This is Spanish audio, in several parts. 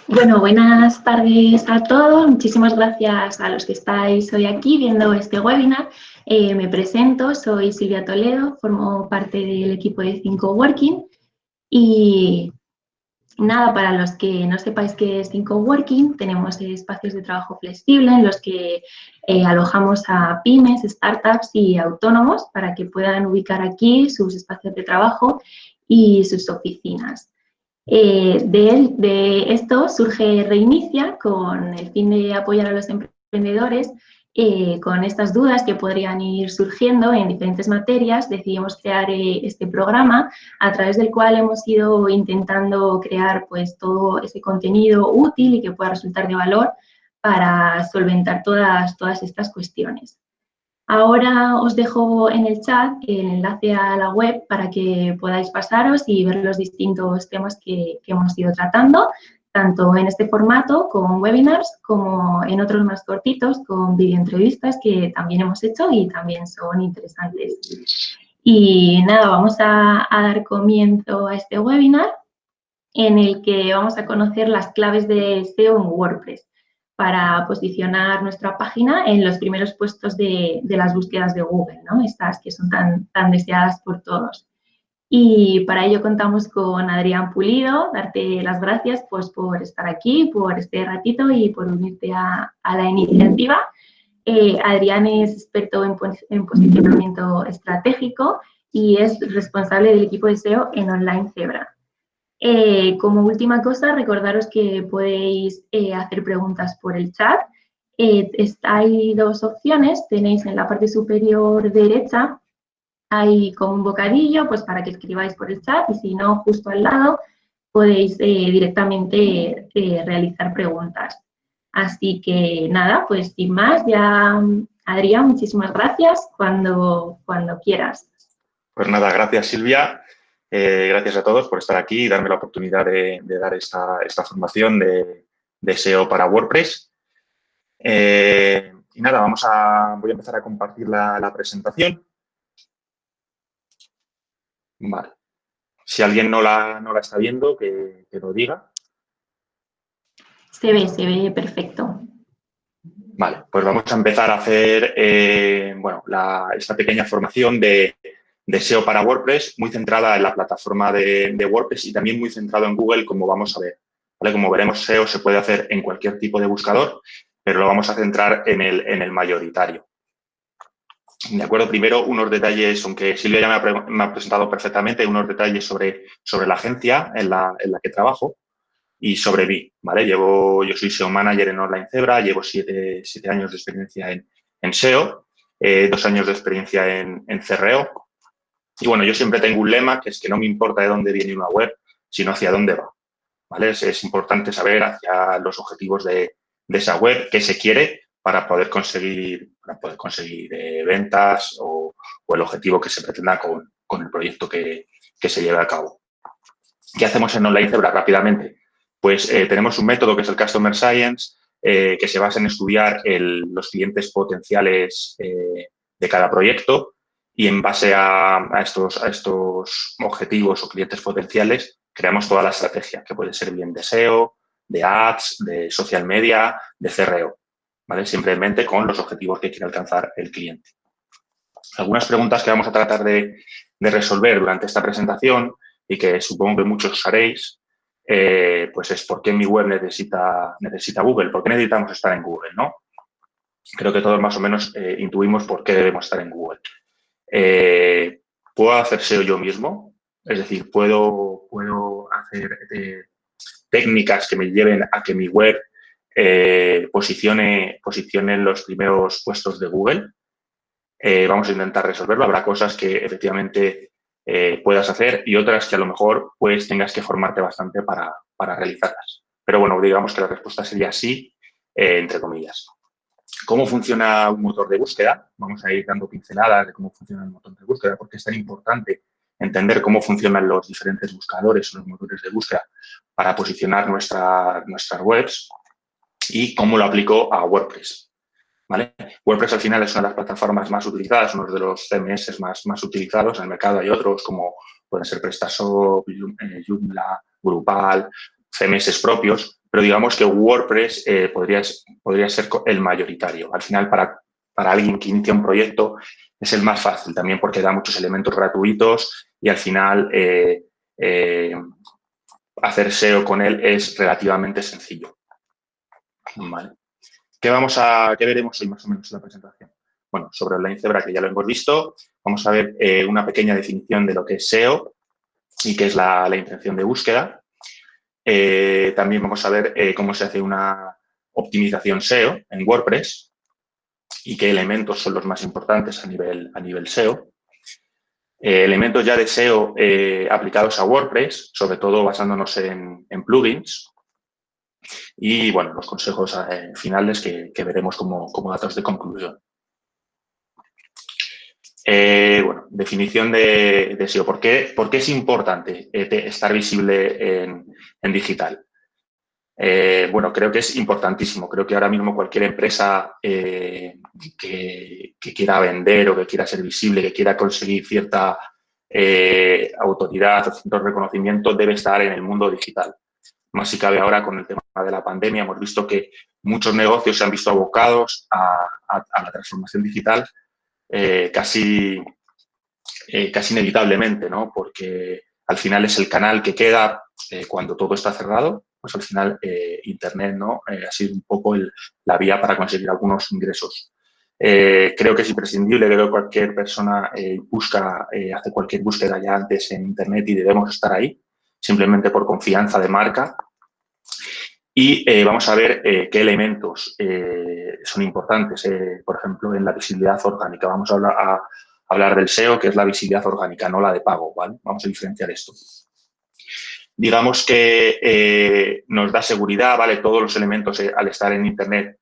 Bueno, buenas tardes a todos. Muchísimas gracias a los que estáis hoy aquí viendo este webinar. Me presento, soy Silvia Toledo, formo parte del equipo de 5Working y nada, para los que no sepáis qué es 5Working, tenemos espacios de trabajo flexible en los que alojamos a pymes, startups y autónomos para que puedan ubicar aquí sus espacios de trabajo y sus oficinas. De esto surge Reinicia con el fin de apoyar a los emprendedores con estas dudas que podrían ir surgiendo en diferentes materias. Decidimos crear este programa a través del cual hemos ido intentando crear pues, todo ese contenido útil y que pueda resultar de valor para solventar todas estas cuestiones. Ahora os dejo en el chat el enlace a la web para que podáis pasaros y ver los distintos temas que hemos ido tratando, tanto en este formato con webinars como en otros más cortitos con videoentrevistas que también hemos hecho y también son interesantes. Y nada, vamos a dar comienzo a este webinar en el que vamos a conocer las claves de SEO en WordPress para posicionar nuestra página en los primeros puestos de las búsquedas de Google, ¿no? Estas que son tan deseadas por todos. Y para ello contamos con Adrián Pulido. Darte las gracias pues, por estar aquí, por este ratito y por unirte a la iniciativa. Adrián es experto en posicionamiento estratégico y es responsable del equipo de SEO en Online Zebra. Como última cosa, recordaros que podéis hacer preguntas por el chat. Hay dos opciones. Tenéis en la parte superior derecha, hay como un bocadillo pues para que escribáis por el chat y si no, justo al lado podéis directamente realizar preguntas. Así que nada, pues sin más, ya Adrián, muchísimas gracias cuando quieras. Pues nada, gracias Silvia. Gracias a todos por estar aquí y darme la oportunidad de dar esta formación de SEO para WordPress. Y nada, voy a empezar a compartir la presentación. Vale. Si alguien no la está viendo, que lo diga. Se ve perfecto. Vale, pues vamos a empezar a hacer esta pequeña formación de SEO para WordPress, muy centrada en la plataforma de WordPress y también muy centrado en Google, como vamos a ver. ¿Vale? Como veremos, SEO se puede hacer en cualquier tipo de buscador, pero lo vamos a centrar en el mayoritario. De acuerdo, primero unos detalles, aunque Silvia ya me ha presentado perfectamente, unos detalles sobre la agencia en la que trabajo y sobre mí, ¿vale? Yo soy SEO Manager en Online Zebra, llevo 7 años de experiencia en SEO, 2 años de experiencia en CRO. Y bueno, yo siempre tengo un lema que es que no me importa de dónde viene una web, sino hacia dónde va, ¿vale? Es importante saber hacia los objetivos de esa web, qué se quiere para poder conseguir ventas o el objetivo que se pretenda con el proyecto que se lleve a cabo. ¿Qué hacemos en Online Zebra rápidamente? Pues tenemos un método que es el Customer Science, que se basa en estudiar los clientes potenciales de cada proyecto y en base a estos objetivos o clientes potenciales creamos toda la estrategia, que puede ser bien de SEO, de Ads, de Social Media, de CRO, ¿vale? Simplemente con los objetivos que quiere alcanzar el cliente. Algunas preguntas que vamos a tratar de resolver durante esta presentación y que supongo que muchos haréis, pues es ¿por qué mi web necesita Google? ¿Por qué necesitamos estar en Google, no? Creo que todos más o menos intuimos por qué debemos estar en Google. ¿Puedo hacer SEO yo mismo? Es decir, ¿puedo hacer técnicas que me lleven a que mi web posicione en los primeros puestos de Google? Vamos a intentar resolverlo. Habrá cosas que efectivamente puedas hacer y otras que a lo mejor pues tengas que formarte bastante para realizarlas. Pero bueno, digamos que la respuesta sería sí, entre comillas. ¿Cómo funciona un motor de búsqueda? Vamos a ir dando pinceladas de cómo funciona el motor de búsqueda, porque es tan importante entender cómo funcionan los diferentes buscadores o los motores de búsqueda para posicionar nuestras webs y cómo lo aplico a WordPress. ¿Vale? WordPress al final es una de las plataformas más utilizadas, uno de los CMS más utilizados en el mercado. Hay otros como pueden ser PrestaShop, Joomla, Drupal, CMS propios, pero digamos que WordPress podría ser el mayoritario. Al final, para alguien que inicia un proyecto, es el más fácil también porque da muchos elementos gratuitos y al final hacer SEO con él es relativamente sencillo. Vale. ¿Qué veremos hoy más o menos en la presentación? Bueno, sobre Online Zebra, que ya lo hemos visto, vamos a ver una pequeña definición de lo que es SEO y qué es la intención de búsqueda. También vamos a ver cómo se hace una optimización SEO en WordPress y qué elementos son los más importantes a nivel SEO. Elementos ya de SEO aplicados a WordPress, sobre todo basándonos en plugins. Y, bueno, los consejos finales que veremos como datos de conclusión. Bueno, definición de SEO. ¿Por qué es importante estar visible en digital? Bueno, creo que es importantísimo. Creo que ahora mismo cualquier empresa que quiera vender o que quiera ser visible, que quiera conseguir cierta autoridad o cierto reconocimiento, debe estar en el mundo digital. Más si cabe ahora con el tema de la pandemia, hemos visto que muchos negocios se han visto abocados a la transformación digital casi inevitablemente, ¿no? Porque al final es el canal que queda cuando todo está cerrado, pues al final Internet, ¿no? Ha sido un poco la vía para conseguir algunos ingresos. Creo que es imprescindible, creo que cualquier persona hace cualquier búsqueda ya antes en Internet y debemos estar ahí, simplemente por confianza de marca. Y vamos a ver qué elementos son importantes, por ejemplo, en la visibilidad orgánica. Vamos a hablar del SEO, que es la visibilidad orgánica, no la de pago, ¿vale? Vamos a diferenciar esto. Digamos que nos da seguridad, ¿vale? Todos los elementos al estar en Internet,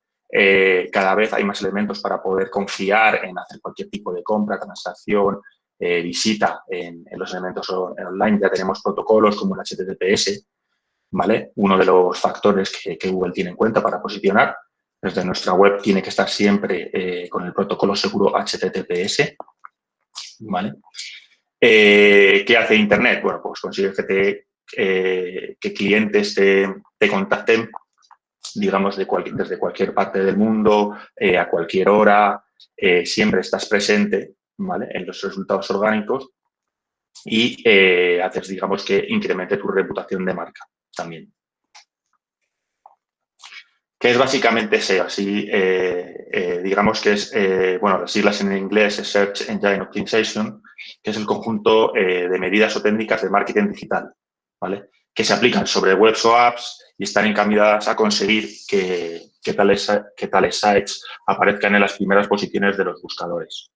cada vez hay más elementos para poder confiar en hacer cualquier tipo de compra, transacción, visita en los elementos online. Ya tenemos protocolos como el HTTPS, ¿vale? Uno de los factores que Google tiene en cuenta para posicionar. Desde nuestra web tiene que estar siempre con el protocolo seguro HTTPS, ¿vale? ¿Qué hace Internet? Bueno, pues consigue que clientes te contacten, digamos, desde cualquier parte del mundo, a cualquier hora, siempre estás presente, ¿vale? En los resultados orgánicos y haces, digamos, que incremente tu reputación de marca también. ¿Qué es básicamente SEO? Así, digamos que es, bueno, las siglas en inglés es Search Engine Optimization, que es el conjunto de medidas o técnicas de marketing digital, ¿vale? Que se aplican sobre webs o apps y están encaminadas a conseguir que tales sites aparezcan en las primeras posiciones de los buscadores,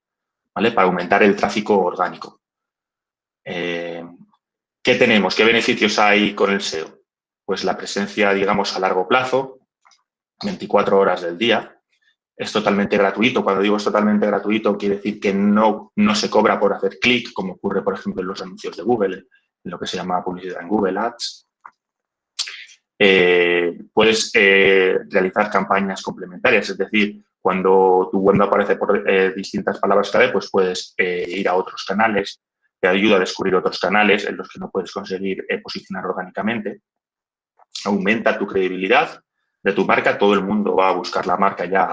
¿vale? Para aumentar el tráfico orgánico. ¿Qué tenemos? ¿Qué beneficios hay con el SEO? Pues la presencia, digamos, a largo plazo, 24 horas del día. Es totalmente gratuito. Cuando digo es totalmente gratuito, quiere decir que no se cobra por hacer clic, como ocurre, por ejemplo, en los anuncios de Google, en lo que se llama publicidad en Google Ads. Puedes realizar campañas complementarias, es decir, cuando tu web no aparece por distintas palabras clave, pues puedes ir a otros canales, te ayuda a descubrir otros canales en los que no puedes conseguir posicionar orgánicamente. Aumenta tu credibilidad de tu marca, todo el mundo va a buscar la marca ya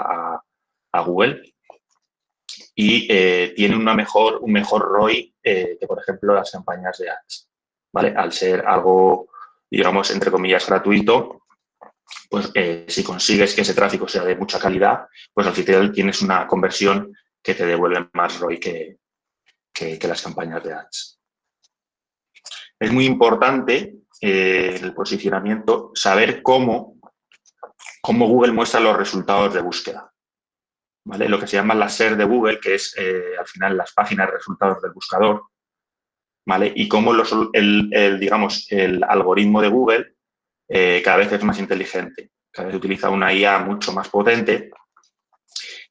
a Google y tiene un mejor ROI que, por ejemplo, las campañas de ads, ¿vale? Al ser algo, digamos, entre comillas, gratuito, pues si consigues que ese tráfico sea de mucha calidad, pues al final tienes una conversión que te devuelve más ROI que las campañas de ads. Es muy importante en el posicionamiento saber cómo Google muestra los resultados de búsqueda, ¿vale? Lo que se llama la SER de Google, que es al final las páginas de resultados del buscador, ¿vale? Y cómo digamos, el algoritmo de Google cada vez es más inteligente, cada vez utiliza una IA mucho más potente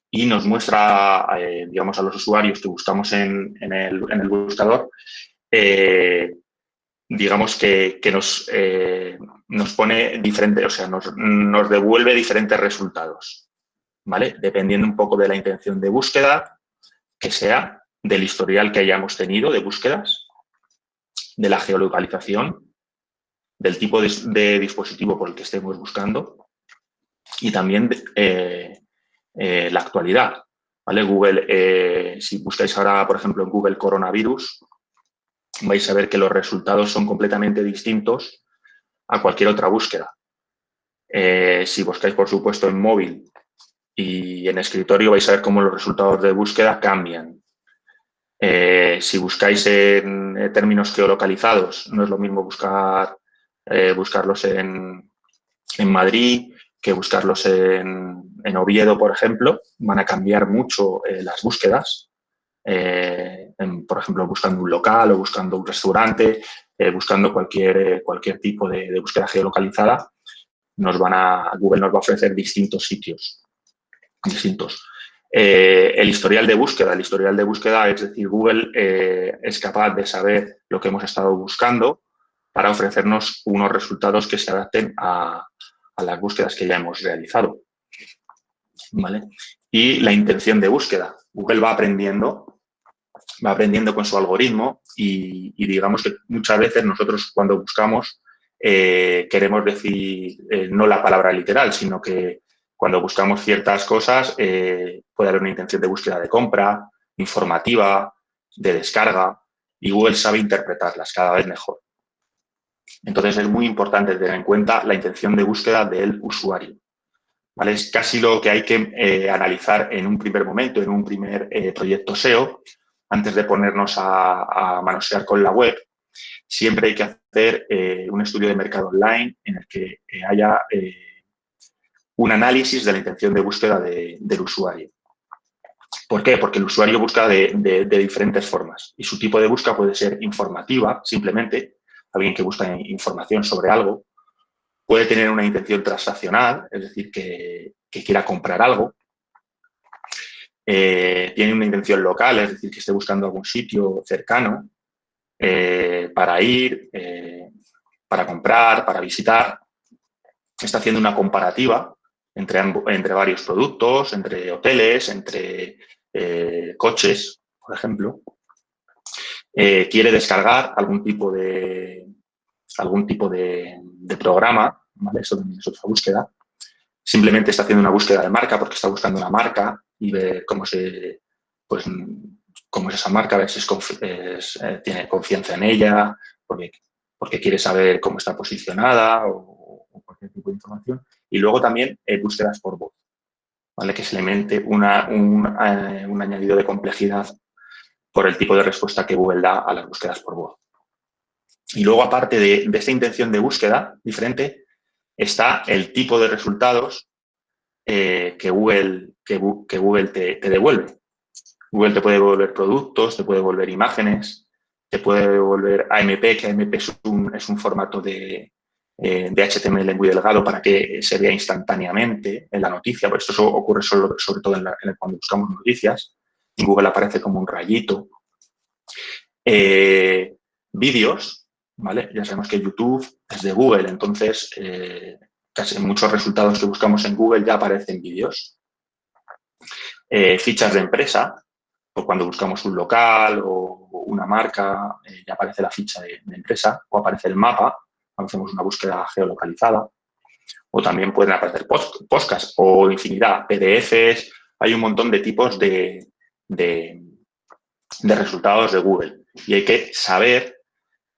y nos muestra, digamos, a los usuarios que buscamos en el buscador, digamos que nos pone diferente, o sea, nos devuelve diferentes resultados, ¿vale? Dependiendo un poco de la intención de búsqueda que sea, del historial que hayamos tenido de búsquedas, de la geolocalización del tipo de dispositivo por el que estemos buscando y también la actualidad. ¿Vale? Google, si buscáis ahora, por ejemplo, en Google coronavirus, vais a ver que los resultados son completamente distintos a cualquier otra búsqueda. Si buscáis, por supuesto, en móvil y en escritorio, vais a ver cómo los resultados de búsqueda cambian. Si buscáis en términos geolocalizados, no es lo mismo buscarlos en Madrid que buscarlos en Oviedo, por ejemplo. Van a cambiar mucho las búsquedas. Por ejemplo, buscando un local o buscando un restaurante, buscando cualquier tipo de búsqueda geolocalizada, Google nos va a ofrecer distintos sitios, distintos. El historial de búsqueda, es decir, Google es capaz de saber lo que hemos estado buscando para ofrecernos unos resultados que se adapten a las búsquedas que ya hemos realizado. ¿Vale? Y la intención de búsqueda. Google va aprendiendo con su algoritmo y digamos que muchas veces nosotros cuando buscamos queremos decir no la palabra literal, sino que cuando buscamos ciertas cosas puede haber una intención de búsqueda de compra, informativa, de descarga, y Google sabe interpretarlas cada vez mejor. Entonces es muy importante tener en cuenta la intención de búsqueda del usuario. ¿Vale? Es casi lo que hay que analizar en un primer momento, en un primer proyecto SEO, antes de ponernos a manosear con la web. Siempre hay que hacer un estudio de mercado online en el que haya un análisis de la intención de búsqueda del usuario. ¿Por qué? Porque el usuario busca de diferentes formas y su tipo de búsqueda puede ser informativa, simplemente, alguien que busca información sobre algo. Puede tener una intención transaccional, es decir, que quiera comprar algo. Tiene una intención local, es decir, que esté buscando algún sitio cercano para ir, para comprar, para visitar. Está haciendo una comparativa entre varios productos, entre hoteles, entre coches, por ejemplo. Quiere descargar algún tipo de programa, ¿vale? Eso también es otra búsqueda. Simplemente está haciendo una búsqueda de marca porque está buscando una marca y ver cómo es esa marca, a ver si tiene confianza en ella, porque quiere saber cómo está posicionada o cualquier tipo de información. Y luego también búsquedas por voz, ¿vale? Que se le mete un añadido de complejidad por el tipo de respuesta que Google da a las búsquedas por voz. Y luego, aparte de esta intención de búsqueda diferente, está el tipo de resultados que Google te devuelve. Google te puede devolver productos, te puede devolver imágenes, te puede devolver AMP, que AMP es un formato de HTML muy delgado para que se vea instantáneamente en la noticia. Pues esto ocurre sobre todo cuando buscamos noticias. En Google aparece como un rayito. Vídeos, ¿vale? Ya sabemos que YouTube es de Google, entonces casi muchos resultados que buscamos en Google ya aparecen vídeos. Fichas de empresa, o cuando buscamos un local o una marca, ya aparece la ficha de empresa o aparece el mapa cuando hacemos una búsqueda geolocalizada. O también pueden aparecer podcasts o infinidad, PDFs. Hay un montón de tipos de resultados de Google y hay que saber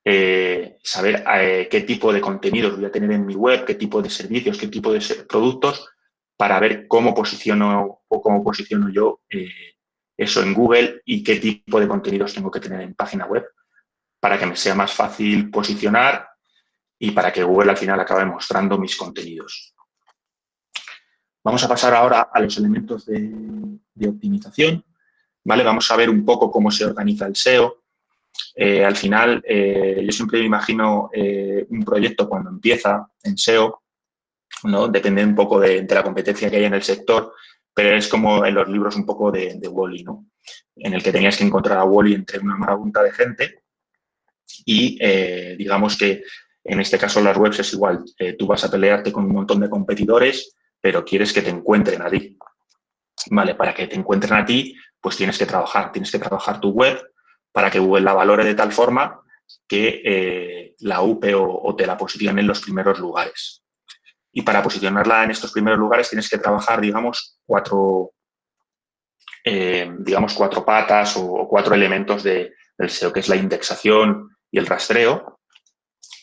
qué tipo de contenidos voy a tener en mi web, qué tipo de servicios, qué tipo de productos, para ver cómo posiciono yo eso en Google y qué tipo de contenidos tengo que tener en página web para que me sea más fácil posicionar y para que Google al final acabe mostrando mis contenidos. Vamos a pasar ahora a los elementos de optimización. ¿Vale? Vamos a ver un poco cómo se organiza el SEO. Al final, yo siempre me imagino un proyecto cuando empieza en SEO, ¿no? Depende un poco de la competencia que hay en el sector, pero es como en los libros un poco de Wall-E, ¿no? En el que tenías que encontrar a Wall-E entre una marabunta de gente y digamos que en este caso las webs es igual. Tú vas a pelearte con un montón de competidores, pero quieres que te encuentren a ti. Vale, para que te encuentren a ti, pues tienes que trabajar tu web para que Google la valore de tal forma que la UPE o te la posicione en los primeros lugares. Y para posicionarla en estos primeros lugares tienes que trabajar, digamos, cuatro patas o 4 elementos del SEO, que es la indexación y el rastreo.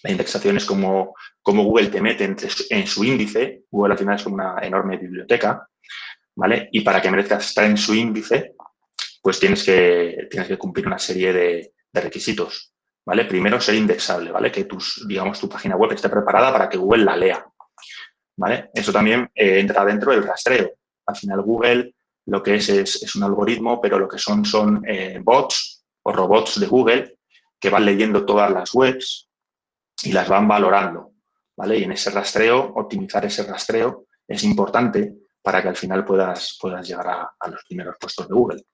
La indexación es como Google te mete en su índice. Google al final es como una enorme biblioteca, ¿vale? Y para que merezcas estar en su índice, pues tienes que cumplir una serie de requisitos, ¿vale? Primero, ser indexable, ¿vale? Que tu página web esté preparada para que Google la lea, ¿vale? Eso también entra dentro del rastreo. Al final, Google lo que es un algoritmo, pero lo que son bots o robots de Google que van leyendo todas las webs y las van valorando, ¿vale? Y en ese rastreo, optimizar ese rastreo es importante para que al final puedas llegar a los primeros puestos de Google.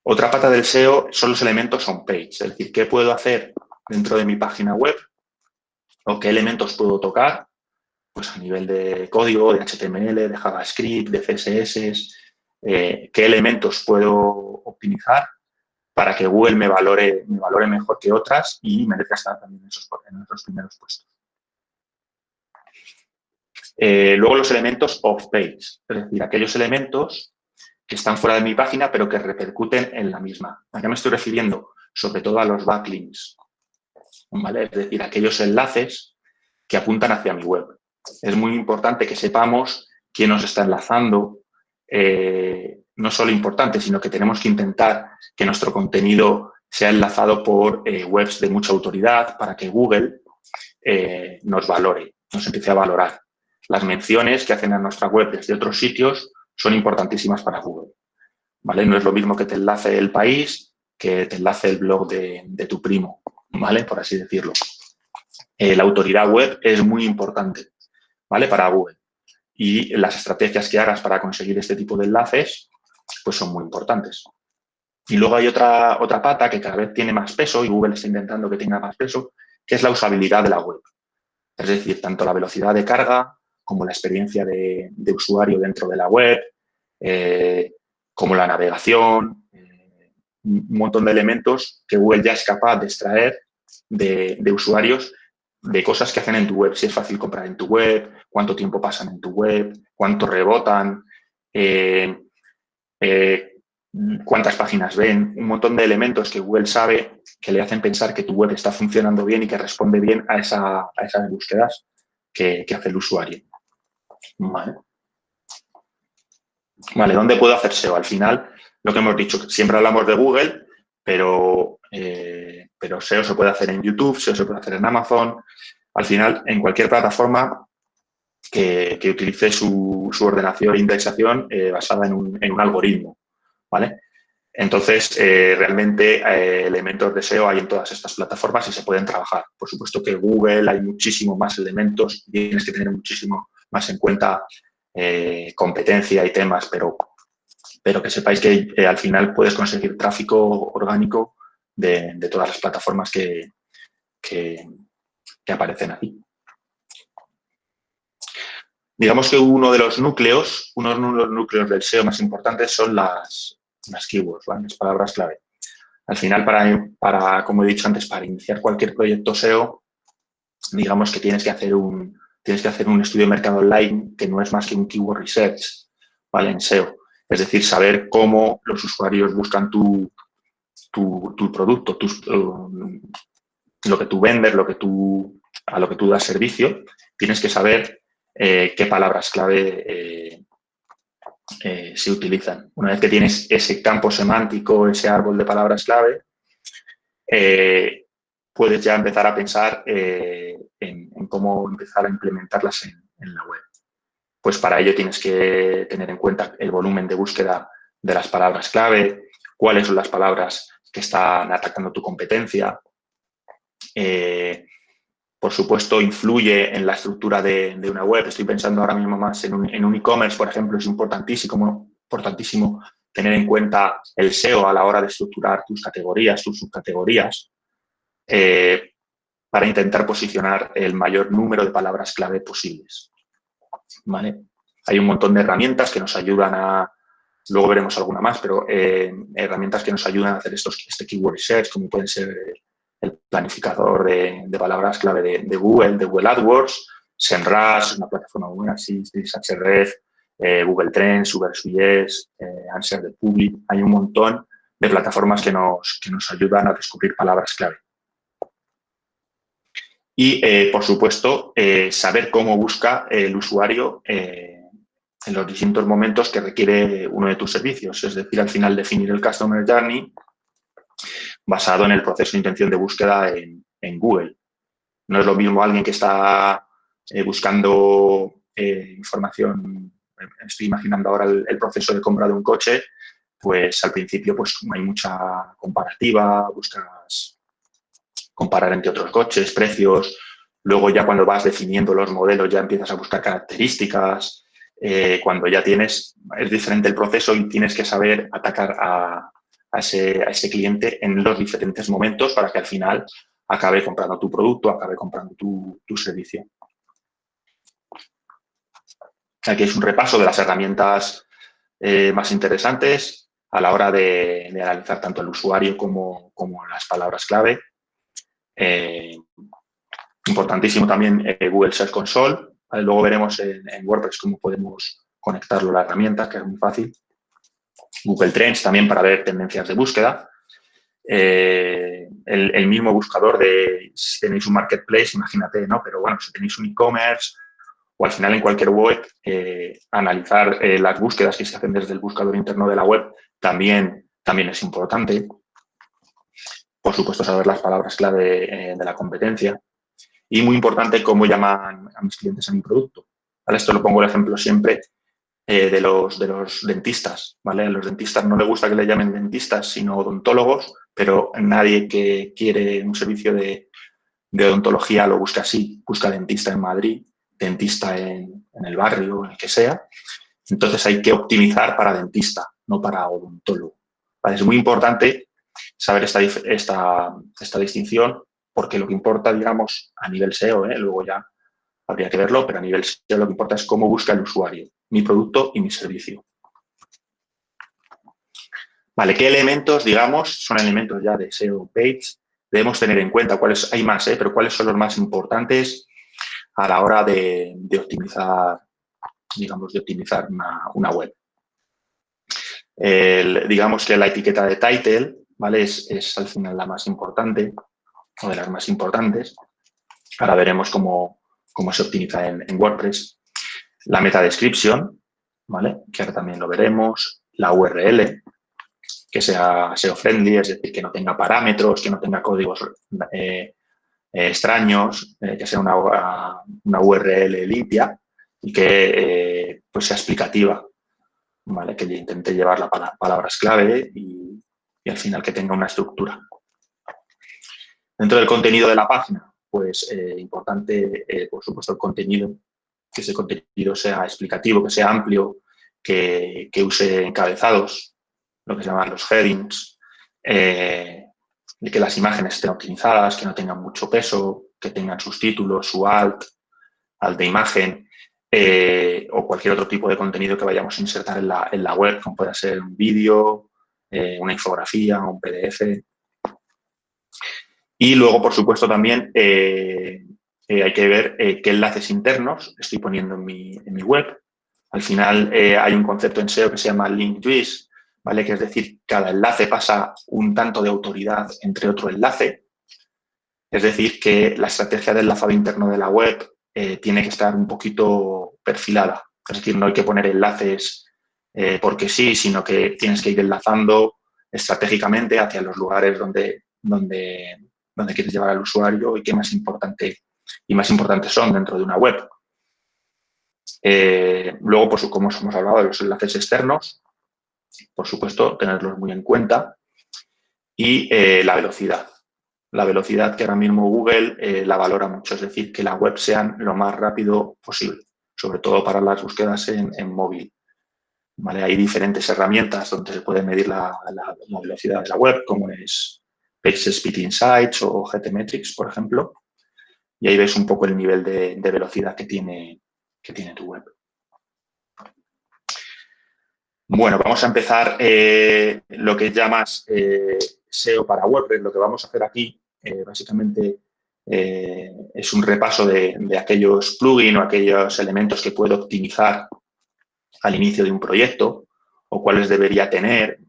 Otra pata del SEO son los elementos on-page, es decir, qué puedo hacer dentro de mi página web o qué elementos puedo tocar, pues a nivel de código, de HTML, de JavaScript, de CSS, qué elementos puedo optimizar para que Google me valore mejor que otras y merezca estar también en esos primeros puestos. Luego los elementos off-page, es decir, aquellos elementos que están fuera de mi página pero que repercuten en la misma. ¿A qué me estoy refiriendo? Sobre todo a los backlinks, ¿vale? Es decir, aquellos enlaces que apuntan hacia mi web. Es muy importante que sepamos quién nos está enlazando. No solo importante, sino que tenemos que intentar que nuestro contenido sea enlazado por webs de mucha autoridad para que Google nos valore, nos empiece a valorar. Las menciones que hacen a nuestra web desde otros sitios son importantísimas para Google, ¿vale? No es lo mismo que te enlace El País que te enlace el blog de tu primo, ¿vale? Por así decirlo. La autoridad web es muy importante, ¿vale? Para Google. Y las estrategias que hagas para conseguir este tipo de enlaces, pues son muy importantes. Y luego hay otra pata que cada vez tiene más peso y Google está intentando que tenga más peso, que es la usabilidad de la web. Es decir, tanto la velocidad de carga como la experiencia de usuario dentro de la web, como la navegación, un montón de elementos que Google ya es capaz de extraer de usuarios, de cosas que hacen en tu web. Si es fácil comprar en tu web, cuánto tiempo pasan en tu web, cuánto rebotan, cuántas páginas ven, un montón de elementos que Google sabe que le hacen pensar que tu web está funcionando bien y que responde bien a esas búsquedas que hace el usuario. Vale, ¿dónde puedo hacer SEO? Al final, lo que hemos dicho, siempre hablamos de Google, pero SEO se puede hacer en YouTube, SEO se puede hacer en Amazon. Al final, en cualquier plataforma que utilice su ordenación e indexación basada en un algoritmo, ¿vale? Entonces, realmente elementos de SEO hay en todas estas plataformas y se pueden trabajar. Por supuesto que Google hay muchísimos más elementos, tienes que tener muchísimo más en cuenta competencia y temas, pero que sepáis que al final puedes conseguir tráfico orgánico de todas las plataformas que aparecen aquí. Digamos que uno de los núcleos del SEO más importantes son las keywords, ¿vale? Las palabras clave. Al final, como he dicho antes, para iniciar cualquier proyecto SEO, digamos que tienes que hacer un estudio de mercado online que no es más que un keyword research, ¿vale? En SEO. Es decir, saber cómo los usuarios buscan tu producto, lo que tú vendes, a lo que tú das servicio. Tienes que saber qué palabras clave se utilizan. Una vez que tienes ese campo semántico, ese árbol de palabras clave, puedes ya empezar a pensar en cómo empezar a implementarlas en la web. Pues para ello tienes que tener en cuenta el volumen de búsqueda de las palabras clave, cuáles son las palabras que están atacando tu competencia. Por supuesto, influye en la estructura de una web. Estoy pensando ahora mismo más en un e-commerce, por ejemplo. Es importantísimo tener en cuenta el SEO a la hora de estructurar tus categorías, tus subcategorías, para intentar posicionar el mayor número de palabras clave posibles, ¿vale? Hay un montón de herramientas que nos ayudan luego veremos alguna más, pero herramientas que nos ayudan a hacer este keyword research, como pueden ser el planificador de palabras clave de Google AdWords, SEMrush, una plataforma muy buena, Ahrefs, Google Trends, Uber.Suggest, Answer the Public. Hay un montón de plataformas que nos ayudan a descubrir palabras clave. Y, por supuesto, saber cómo busca el usuario en los distintos momentos que requiere uno de tus servicios. Es decir, al final definir el Customer Journey basado en el proceso de intención de búsqueda en Google. No es lo mismo alguien que está buscando información, estoy imaginando ahora el proceso de compra de un coche, pues al principio pues hay mucha comparativa, buscas comparar entre otros coches, precios, luego ya cuando vas definiendo los modelos ya empiezas a buscar características, cuando ya es diferente el proceso y tienes que saber atacar a ese cliente en los diferentes momentos para que al final acabe comprando tu producto, acabe comprando tu servicio. Aquí es un repaso de las herramientas más interesantes a la hora de analizar tanto el usuario como las palabras clave. Importantísimo también Google Search Console. ¿Vale? Luego veremos en WordPress cómo podemos conectarlo a la herramienta, que es muy fácil. Google Trends también para ver tendencias de búsqueda. El mismo buscador si tenéis un marketplace, imagínate, ¿no? Pero bueno, si tenéis un e-commerce o al final en cualquier web, analizar las búsquedas que se hacen desde el buscador interno de la web también es importante. Por supuesto, saber las palabras clave de la competencia. Y muy importante cómo llaman a mis clientes a mi producto. ¿Vale? Esto lo pongo el ejemplo siempre de los dentistas. ¿Vale? A los dentistas no les gusta que le llamen dentistas, sino odontólogos, pero nadie que quiere un servicio de odontología lo busca así. Busca dentista en Madrid, dentista en el barrio, en el que sea. Entonces hay que optimizar para dentista, no para odontólogo. ¿Vale? Es muy importante saber esta distinción, porque lo que importa, digamos, a nivel SEO, luego ya habría que verlo, pero a nivel SEO lo que importa es cómo busca el usuario, mi producto y mi servicio. Vale, ¿qué elementos, digamos, son elementos ya de SEO page? Debemos tener en cuenta hay más, pero cuáles son los más importantes a la hora de optimizar, digamos, una web. Digamos que la etiqueta de title, ¿vale? Es al final la más importante, o de las más importantes. Ahora veremos cómo se optimiza en WordPress. La meta description, ¿vale? Que ahora también lo veremos. La URL, que sea SEO friendly, es decir, que no tenga parámetros, que no tenga códigos extraños, que sea una URL limpia y que pues sea explicativa, ¿vale? Que intente llevar las palabras clave y al final que tenga una estructura. Dentro del contenido de la página, pues importante, por supuesto, el contenido, que ese contenido sea explicativo, que sea amplio, que use encabezados, lo que se llaman los headings, de que las imágenes estén optimizadas, que no tengan mucho peso, que tengan sus títulos, su alt de imagen, o cualquier otro tipo de contenido que vayamos a insertar en la web, como pueda ser un vídeo, una infografía, un PDF. Y luego, por supuesto, también hay que ver qué enlaces internos estoy poniendo en mi web. Al final hay un concepto en SEO que se llama link juice, ¿vale? Que es decir, cada enlace pasa un tanto de autoridad entre otro enlace. Es decir, que la estrategia de enlazado interno de la web tiene que estar un poquito perfilada. Es decir, no hay que poner enlaces porque sí, sino que tienes que ir enlazando estratégicamente hacia los lugares donde quieres llevar al usuario y qué más importantes son dentro de una web. Luego, pues, como hemos hablado de los enlaces externos, por supuesto, tenerlos muy en cuenta. Y la velocidad. La velocidad que ahora mismo Google la valora mucho, es decir, que la web sea lo más rápido posible, sobre todo para las búsquedas en móvil. ¿Vale? Hay diferentes herramientas donde se puede medir la velocidad de la web, como es PageSpeed Insights o GTmetrix, por ejemplo. Y ahí ves un poco el nivel de velocidad que tiene tu web. Bueno, vamos a empezar lo que llamas SEO para WordPress. Lo que vamos a hacer aquí básicamente es un repaso de aquellos plugins o aquellos elementos que puedo optimizar al inicio de un proyecto o cuáles debería tener.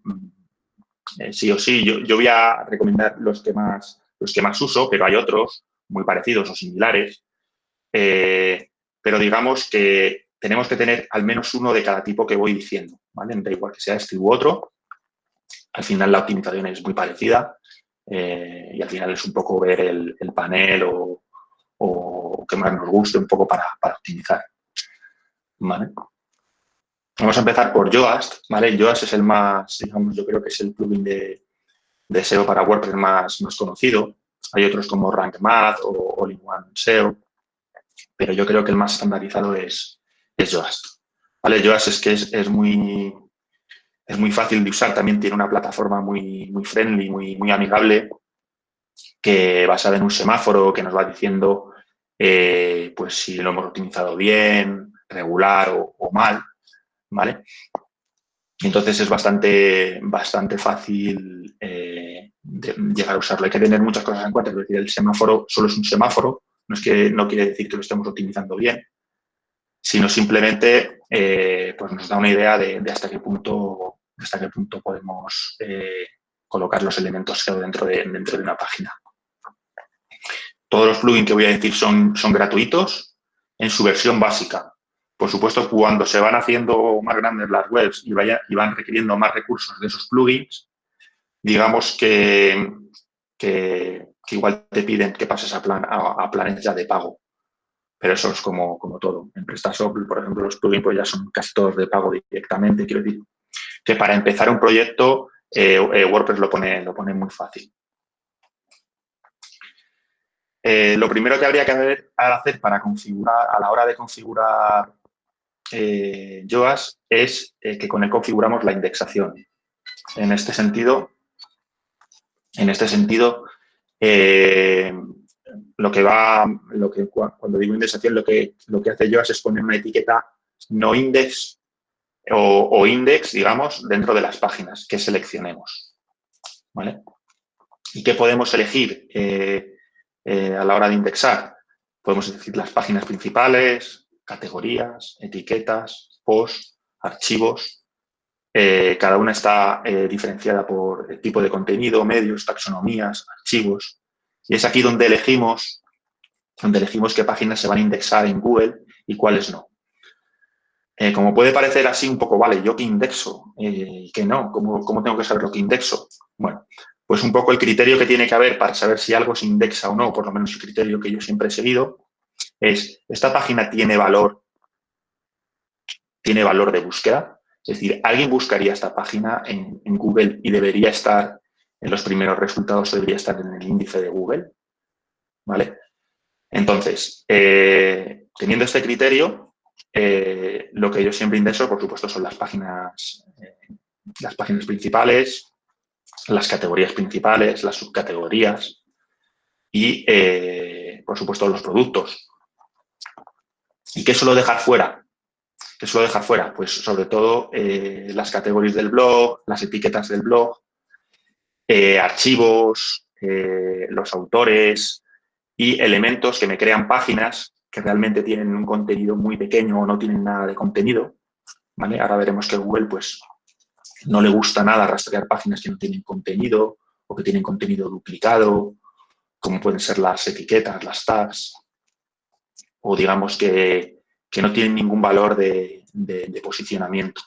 Sí o sí, yo voy a recomendar los que más uso, pero hay otros muy parecidos o similares. Pero digamos que tenemos que tener al menos uno de cada tipo que voy diciendo, ¿vale? Da igual que sea este u otro. Al final la optimización es muy parecida y al final es un poco ver el panel o que más nos guste un poco para optimizar, ¿vale? Vamos a empezar por Yoast, ¿vale? Yoast es el más, digamos, yo creo que es el plugin de SEO para WordPress más conocido. Hay otros como Rank Math o All-in-One SEO, pero yo creo que el más estandarizado es Yoast. ¿Vale? Yoast es que es muy fácil de usar, también tiene una plataforma muy friendly, muy amigable, que basada en un semáforo que nos va diciendo pues si lo hemos optimizado bien, regular o mal, ¿vale? Entonces es bastante fácil llegar a usarlo. Hay que tener muchas cosas en cuenta, es decir, el semáforo solo es un semáforo, no quiere decir que lo estemos optimizando bien, sino simplemente pues nos da una idea de hasta qué punto podemos colocar los elementos SEO dentro de una página. Todos los plugins que voy a decir son gratuitos en su versión básica. Por supuesto, cuando se van haciendo más grandes las webs y van requiriendo más recursos de esos plugins, digamos que igual te piden que pases a planes ya de pago. Pero eso es como todo. En PrestaShop, por ejemplo, los plugins pues ya son casi todos de pago directamente. Quiero decir que para empezar un proyecto, WordPress lo pone muy fácil. Lo primero que habría que hacer para configurar, a la hora de configurar Yoast, es que con él configuramos la indexación. En este sentido, cuando digo indexación, lo que hace Yoast es poner una etiqueta no index o index, digamos, dentro de las páginas que seleccionemos, ¿vale? ¿Y qué podemos elegir a la hora de indexar? Podemos elegir las páginas principales, categorías, etiquetas, posts, archivos. Cada una está diferenciada por el tipo de contenido, medios, taxonomías, archivos. Y es aquí donde elegimos qué páginas se van a indexar en Google y cuáles no. Como puede parecer así un poco, vale, ¿yo qué indexo? ¿Y qué no? ¿Cómo tengo que saber lo que indexo? Bueno, pues un poco el criterio que tiene que haber para saber si algo se indexa o no, por lo menos el criterio que yo siempre he seguido, es, ¿esta página tiene valor de búsqueda? Es decir, ¿alguien buscaría esta página en Google y debería estar en los primeros resultados o debería estar en el índice de Google? ¿Vale? Entonces, teniendo este criterio, lo que yo siempre indexo, por supuesto, son las páginas principales, las categorías principales, las subcategorías y, por supuesto, los productos. ¿Y qué suelo dejar fuera? Pues sobre todo las categorías del blog, las etiquetas del blog, archivos, los autores y elementos que me crean páginas que realmente tienen un contenido muy pequeño o no tienen nada de contenido, ¿vale? Ahora veremos que Google pues no le gusta nada rastrear páginas que no tienen contenido o que tienen contenido duplicado, como pueden ser las etiquetas, las tags, o digamos que no tienen ningún valor de posicionamiento,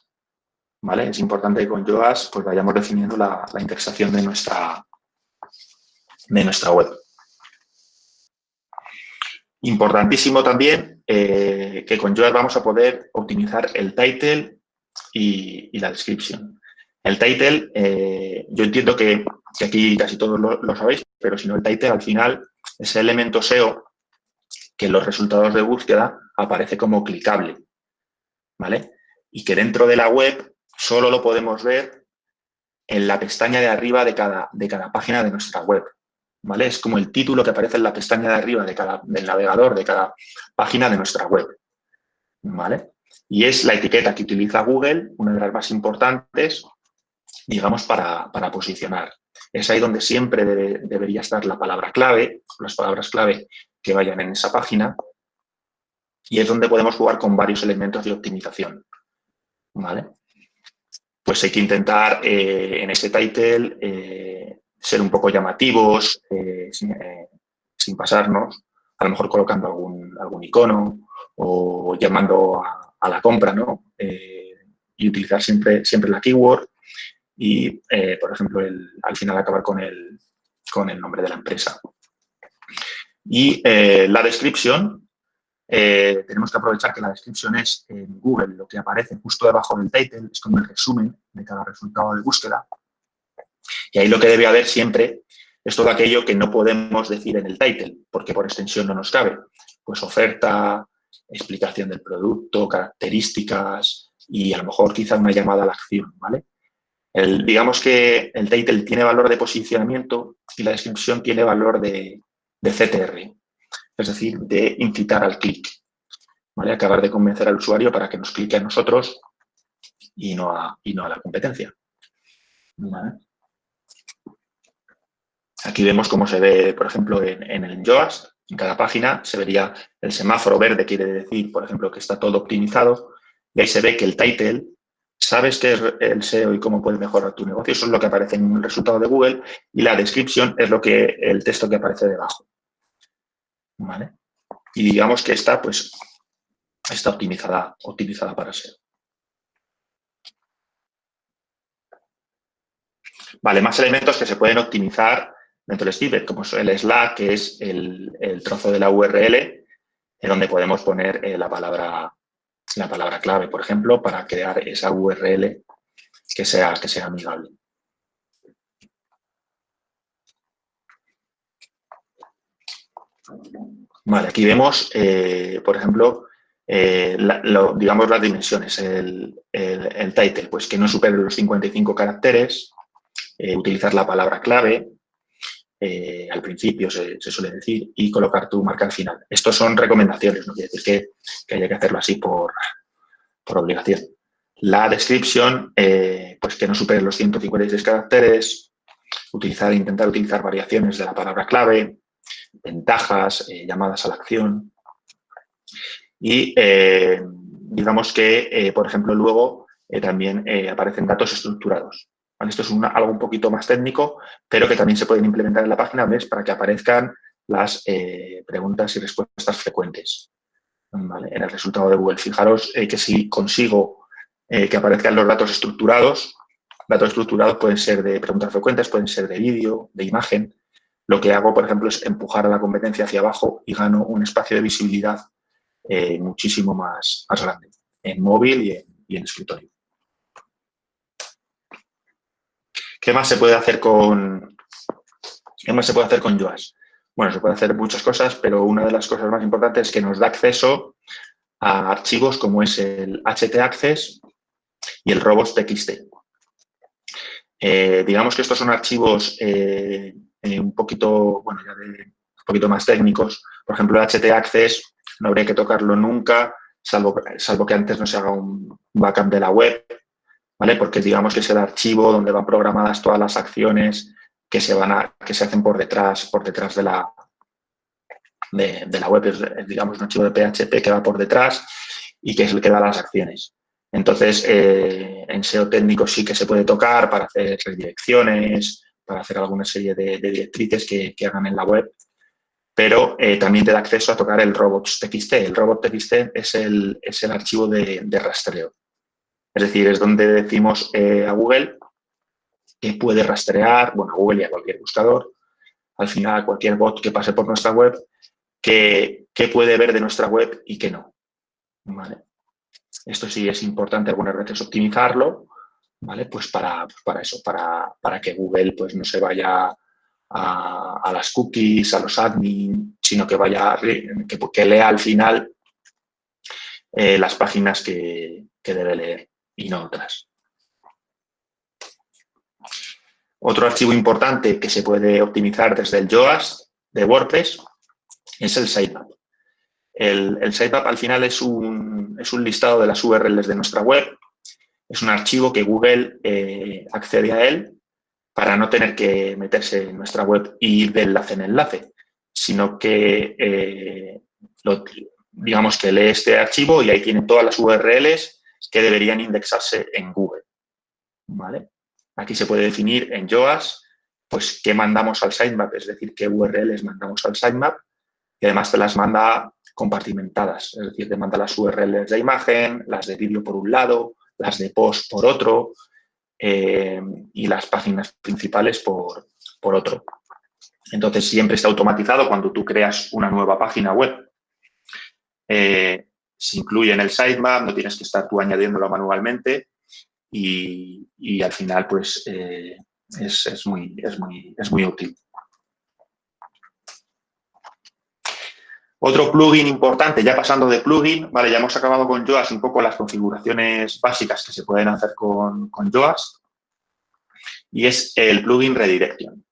¿vale? Es importante que con Yoast pues vayamos definiendo la indexación de nuestra web. Importantísimo también que con Yoast vamos a poder optimizar el title y la description. El title, yo entiendo que aquí casi todos lo sabéis, pero si no, el title al final es el elemento SEO que en los resultados de búsqueda aparece como clicable, ¿vale? Y que dentro de la web solo lo podemos ver en la pestaña de arriba de cada página de nuestra web, ¿vale? Es como el título que aparece en la pestaña de arriba del navegador de cada página de nuestra web, ¿vale? Y es la etiqueta que utiliza Google, una de las más importantes, digamos, para posicionar. es ahí donde siempre debería estar la palabra clave, las palabras clave que vayan en esa página, y es donde podemos jugar con varios elementos de optimización, ¿vale? Pues hay que intentar en ese title ser un poco llamativos, sin pasarnos, a lo mejor colocando algún icono o llamando a la compra, ¿no? Y utilizar siempre la keyword y, por ejemplo, al final acabar con el nombre de la empresa. Y la descripción, tenemos que aprovechar que la descripción es en Google, lo que aparece justo debajo del title, es como el resumen de cada resultado de búsqueda. Y ahí lo que debe haber siempre es todo aquello que no podemos decir en el title, porque por extensión no nos cabe. Pues oferta, explicación del producto, características y a lo mejor quizás una llamada a la acción, ¿vale? Digamos que el title tiene valor de posicionamiento y la descripción tiene valor de CTR, es decir, de incitar al clic, ¿vale? Acabar de convencer al usuario para que nos clique a nosotros y no a la competencia, ¿vale? Aquí vemos cómo se ve, por ejemplo, en el Yoast. En cada página se vería el semáforo verde, quiere decir, por ejemplo, que está todo optimizado. Y ahí se ve que el title, sabes qué es el SEO y cómo puedes mejorar tu negocio. Eso es lo que aparece en el resultado de Google. Y la descripción es el texto que aparece debajo, ¿vale? Y digamos que esta, pues, está optimizada para SEO. Vale, más elementos que se pueden optimizar dentro del snippet, como es el slash, que es el trozo de la URL, en donde podemos poner la palabra clave, por ejemplo, para crear esa URL que sea amigable. Vale, aquí vemos, por ejemplo, digamos las dimensiones, el title, pues que no supere los 55 caracteres, utilizar la palabra clave, al principio se suele decir, y colocar tu marca al final. Estos son recomendaciones, no quiere decir que haya que hacerlo así por obligación. La description, pues que no supere los 156 caracteres, intentar utilizar variaciones de la palabra clave, ventajas, llamadas a la acción. Y digamos que, por ejemplo, luego también aparecen datos estructurados. ¿Vale? Esto es algo un poquito más técnico, pero que también se pueden implementar en la página web para que aparezcan las preguntas y respuestas frecuentes. ¿Vale? En el resultado de Google, fijaros que si consigo que aparezcan los datos estructurados pueden ser de preguntas frecuentes, pueden ser de vídeo, de imagen. Lo que hago, por ejemplo, es empujar a la competencia hacia abajo y gano un espacio de visibilidad muchísimo más grande en móvil y en escritorio. ¿Qué más se puede hacer con Yoast? Bueno, se puede hacer muchas cosas, pero una de las cosas más importantes es que nos da acceso a archivos como es el htaccess y el robots.txt. Digamos que estos son archivos un poquito más técnicos. Por ejemplo, el htaccess no habría que tocarlo nunca, salvo que antes no se haga un backup de la web, ¿vale? Porque digamos que es el archivo donde van programadas todas las acciones que se hacen por detrás de la web. Es, digamos, un archivo de PHP que va por detrás y que es el que da las acciones. Entonces, en SEO técnico sí que se puede tocar para hacer redirecciones, para hacer alguna serie de directrices que hagan en la web, pero también te da acceso a tocar el robots.txt. El robots.txt es el archivo de rastreo. Es decir, es donde decimos a Google que puede rastrear, bueno, a Google y a cualquier buscador, al final a cualquier bot que pase por nuestra web, qué puede ver de nuestra web y qué no. ¿Vale? Esto sí es importante algunas veces optimizarlo, ¿vale? Pues para eso, para que Google pues, no se vaya a las cookies, a los admin, sino que que lea al final las páginas que debe leer y no otras. Otro archivo importante que se puede optimizar desde el Yoast de WordPress es el sitemap. El sitemap al final es un listado de las URLs de nuestra web. Es un archivo que Google accede a él para no tener que meterse en nuestra web y ir de enlace en enlace, sino que digamos que lee este archivo y ahí tiene todas las URLs que deberían indexarse en Google, ¿vale? Aquí se puede definir en Yoast, pues, qué mandamos al sitemap, es decir, qué URLs mandamos al sitemap, y además te las manda compartimentadas, es decir, te manda las URLs de imagen, las de vídeo por un lado, las de post por otro, y las páginas principales por otro. Entonces, siempre está automatizado cuando tú creas una nueva página web. Se incluye en el sitemap, no tienes que estar tú añadiéndolo manualmente y al final, pues, es muy útil. Otro plugin importante, ya pasando de plugin, vale, ya hemos acabado con Yoast un poco las configuraciones básicas que se pueden hacer con Yoast, y es el plugin Redirection.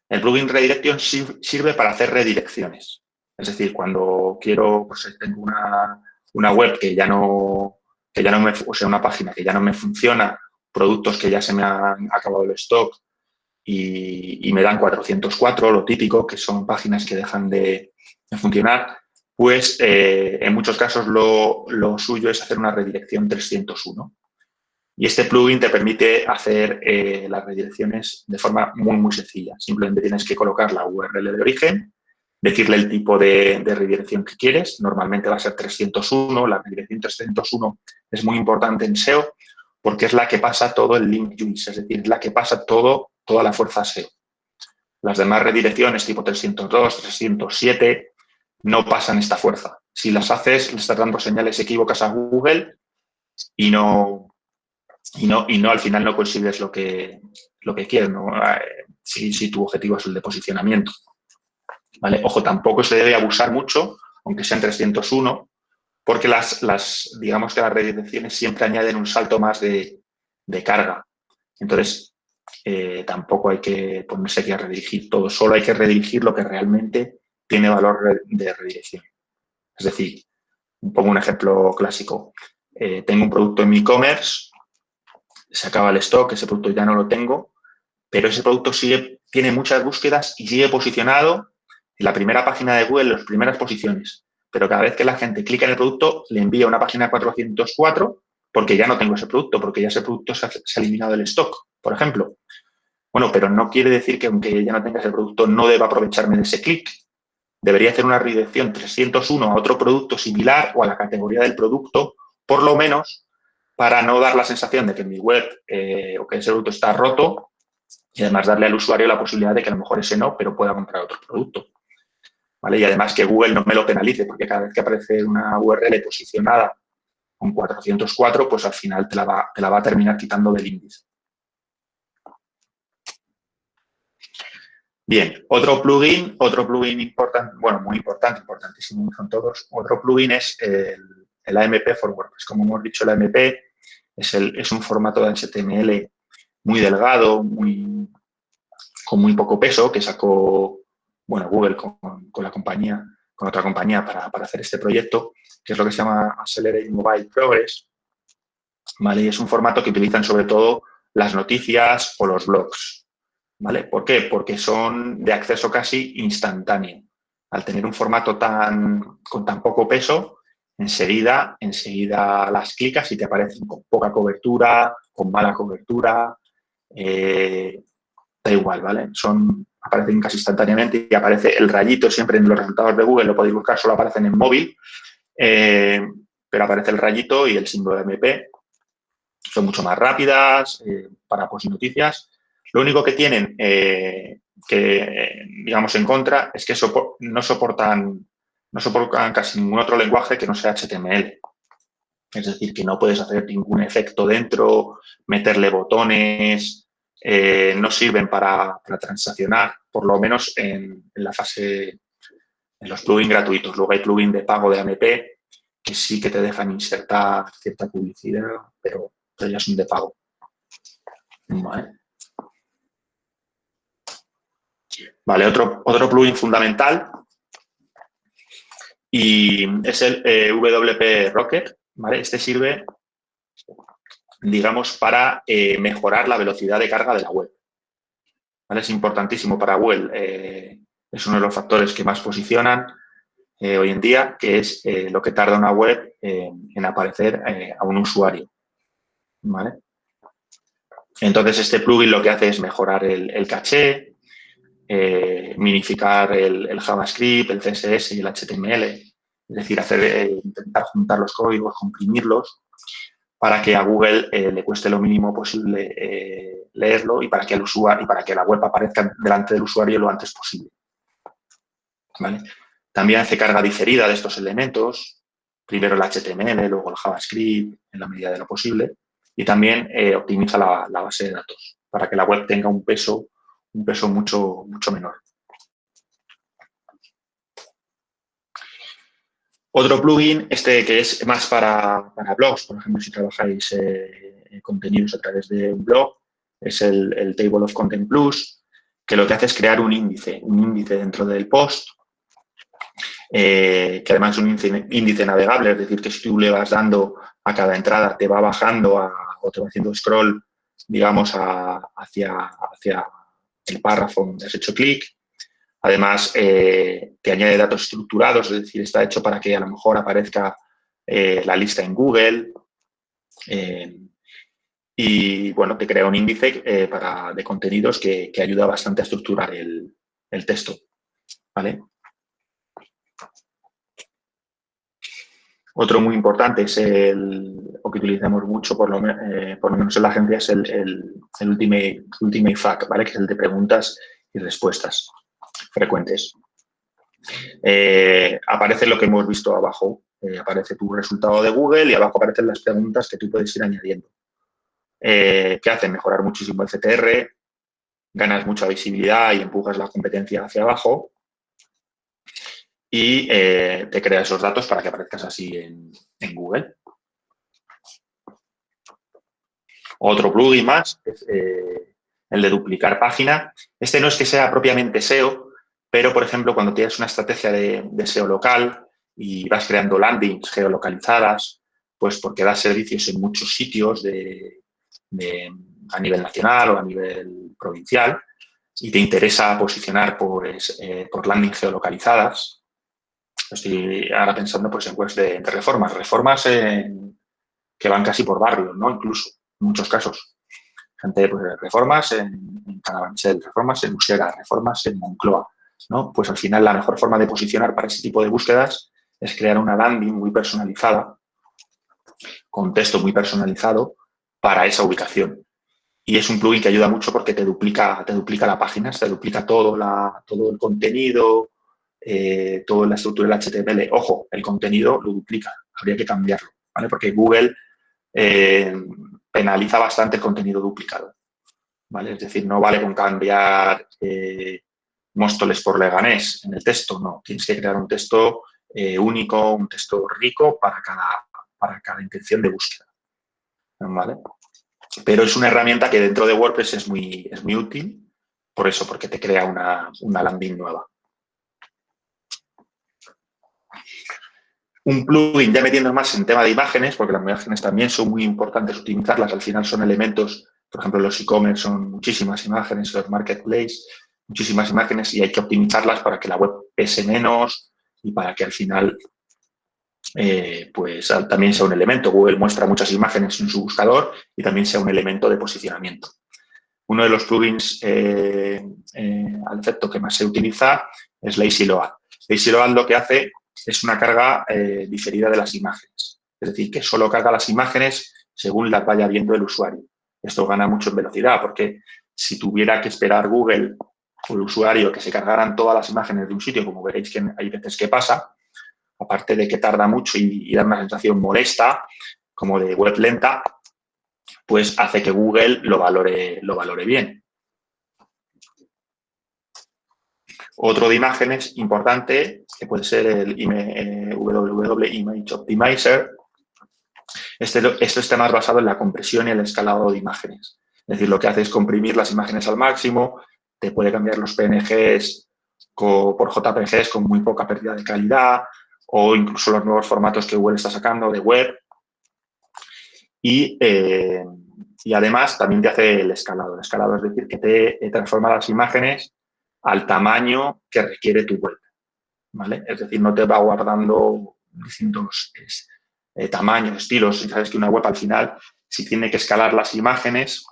El plugin Redirection sirve para hacer redirecciones. Es decir, cuando quiero, pues tengo una web que ya no me, o sea, una página que ya no me funciona, productos que ya se me han acabado el stock y me dan 404, lo típico, que son páginas que dejan de funcionar, pues en muchos casos lo suyo es hacer una redirección 301. Y este plugin te permite hacer las redirecciones de forma muy sencilla. Simplemente tienes que colocar la URL de origen, decirle el tipo de redirección que quieres. Normalmente va a ser 301. La redirección 301 es muy importante en SEO porque es la que pasa todo el link juice, es decir, es la que pasa toda la fuerza SEO. Las demás redirecciones tipo 302, 307 no pasan esta fuerza. Si las haces, le estás dando señales equívocas a Google y al final no consigues lo que quieres, ¿no? Si tu objetivo es el de posicionamiento. ¿Vale? Ojo, tampoco se debe abusar mucho, aunque sean 301, porque digamos que las redirecciones siempre añaden un salto más de carga. Entonces, tampoco hay que ponerse aquí a redirigir todo, solo hay que redirigir lo que realmente tiene valor de redirección. Es decir, pongo un ejemplo clásico. Tengo un producto en mi e-commerce, se acaba el stock, ese producto ya no lo tengo, pero ese producto tiene muchas búsquedas y sigue posicionado en la primera página de Google, en las primeras posiciones. Pero cada vez que la gente clica en el producto, le envía una página 404 porque ya no tengo ese producto, porque ya ese producto se ha eliminado del stock, por ejemplo. Bueno, pero no quiere decir que aunque ya no tenga ese producto, no deba aprovecharme de ese clic. Debería hacer una redirección 301 a otro producto similar o a la categoría del producto, por lo menos, para no dar la sensación de que en mi web o que ese producto está roto y además darle al usuario la posibilidad de que a lo mejor ese no, pero pueda comprar otro producto. ¿Vale? Y además que Google no me lo penalice, porque cada vez que aparece una URL posicionada con 404, pues al final te la va a terminar quitando del índice. Bien, otro plugin importante, bueno, muy importante, importantísimo, son todos. Otro plugin es el AMP for WordPress. Como hemos dicho, el AMP es un formato de HTML muy delgado, con muy poco peso, que sacó, bueno, Google con otra compañía para hacer este proyecto, que es lo que se llama Accelerate Mobile Progress, ¿vale? Y es un formato que utilizan sobre todo las noticias o los blogs, ¿vale? ¿Por qué? Porque son de acceso casi instantáneo. Al tener un formato con tan poco peso, enseguida las clicas y te aparecen con poca cobertura, con mala cobertura, da igual, ¿vale? Aparecen casi instantáneamente y aparece el rayito siempre en los resultados de Google, lo podéis buscar, solo aparecen en móvil, pero aparece el rayito y el símbolo de MP. Son mucho más rápidas para noticias. Lo único que tienen digamos, en contra es que no soportan casi ningún otro lenguaje que no sea HTML. Es decir, que no puedes hacer ningún efecto dentro, meterle botones, no sirven para transaccionar, por lo menos en la fase, en los plugins gratuitos. Luego hay plugins de pago de AMP que sí que te dejan insertar cierta publicidad, pero ya son de pago. Vale, otro plugin fundamental y es el WP Rocket, ¿vale? Este sirve, digamos, para mejorar la velocidad de carga de la web. ¿vale? Es importantísimo para Google. Es uno de los factores que más posicionan hoy en día, que es lo que tarda una web en aparecer a un usuario, ¿vale? Entonces, este plugin lo que hace es mejorar el caché, minificar el JavaScript, el CSS y el HTML, es decir, intentar juntar los códigos, comprimirlos, para que a Google le cueste lo mínimo posible leerlo y para que la web aparezca delante del usuario lo antes posible, ¿vale? También hace carga diferida de estos elementos, primero el HTML, luego el JavaScript, en la medida de lo posible, y también optimiza la base de datos para que la web tenga un peso mucho menor. Otro plugin, que es más para blogs, por ejemplo, si trabajáis contenidos a través de un blog, es el Table of Content Plus, que lo que hace es crear un índice dentro del post, que además es un índice navegable, es decir, que si tú le vas dando a cada entrada, te va bajando o te va haciendo scroll, digamos, hacia el párrafo donde has hecho clic. Además, te añade datos estructurados, es decir, está hecho para que a lo mejor aparezca la lista en Google. Y, bueno, te crea un índice de contenidos que ayuda bastante a estructurar el texto, ¿vale? Otro muy importante es o que utilizamos mucho, por lo menos en la agencia, es el Ultimate FAQ, ¿vale? Que es el de preguntas y respuestas frecuentes. Aparece lo que hemos visto abajo. Aparece tu resultado de Google y abajo aparecen las preguntas que tú puedes ir añadiendo. ¿Qué hacen? Mejorar muchísimo el CTR, ganas mucha visibilidad y empujas la competencia hacia abajo y te crea esos datos para que aparezcas así en Google. Otro plugin más es el de duplicar página. Este no es que sea propiamente SEO, pero, por ejemplo, cuando tienes una estrategia de SEO local y vas creando landings geolocalizadas, pues porque das servicios en muchos sitios a nivel nacional o a nivel provincial y te interesa posicionar por landings geolocalizadas. Estoy ahora pensando pues, en webs de reformas que van casi por barrios, ¿no? Incluso, en muchos casos. Gente, pues, reformas en Carabanchel, reformas en Usera, reformas en Moncloa, ¿no? Pues al final la mejor forma de posicionar para ese tipo de búsquedas es crear una landing muy personalizada, con texto muy personalizado para esa ubicación. Y es un plugin que ayuda mucho porque te duplica la página, te duplica todo el contenido, toda la estructura del HTML. Ojo, el contenido lo duplica, habría que cambiarlo, ¿vale? Porque Google penaliza bastante el contenido duplicado, ¿vale? Es decir, no vale con cambiar Móstoles por Leganés en el texto, no. Tienes que crear un texto único, un texto rico para cada intención de búsqueda, ¿vale? Pero es una herramienta que dentro de WordPress es muy útil, por eso, porque te crea una landing nueva. Un plugin, ya metiendo más en tema de imágenes, porque las imágenes también son muy importantes utilizarlas, al final son elementos, por ejemplo, los e-commerce son muchísimas imágenes, los marketplace, muchísimas imágenes y hay que optimizarlas para que la web pese menos y para que al final pues también sea un elemento. Google muestra muchas imágenes en su buscador y también sea un elemento de posicionamiento. Uno de los plugins al efecto que más se utiliza es LazyLoad. LazyLoad lo que hace es una carga diferida de las imágenes. Es decir, que solo carga las imágenes según las vaya viendo el usuario. Esto gana mucho en velocidad porque si tuviera que esperar Google o el usuario que se cargaran todas las imágenes de un sitio, como veréis que hay veces que pasa, aparte de que tarda mucho y da una sensación molesta, como de web lenta, pues hace que Google lo valore bien. Otro de imágenes importante, que puede ser el WWW Image Optimizer. Esto está más basado en la compresión y el escalado de imágenes. Es decir, lo que hace es comprimir las imágenes al máximo, te puede cambiar los PNGs por JPGs con muy poca pérdida de calidad o incluso los nuevos formatos que Google está sacando de web. Y y además también te hace el escalado. El escalado es decir, que te transforma las imágenes al tamaño que requiere tu web, ¿vale? Es decir, no te va guardando distintos tamaños, estilos. Y sabes que una web al final, si tiene que escalar las imágenes,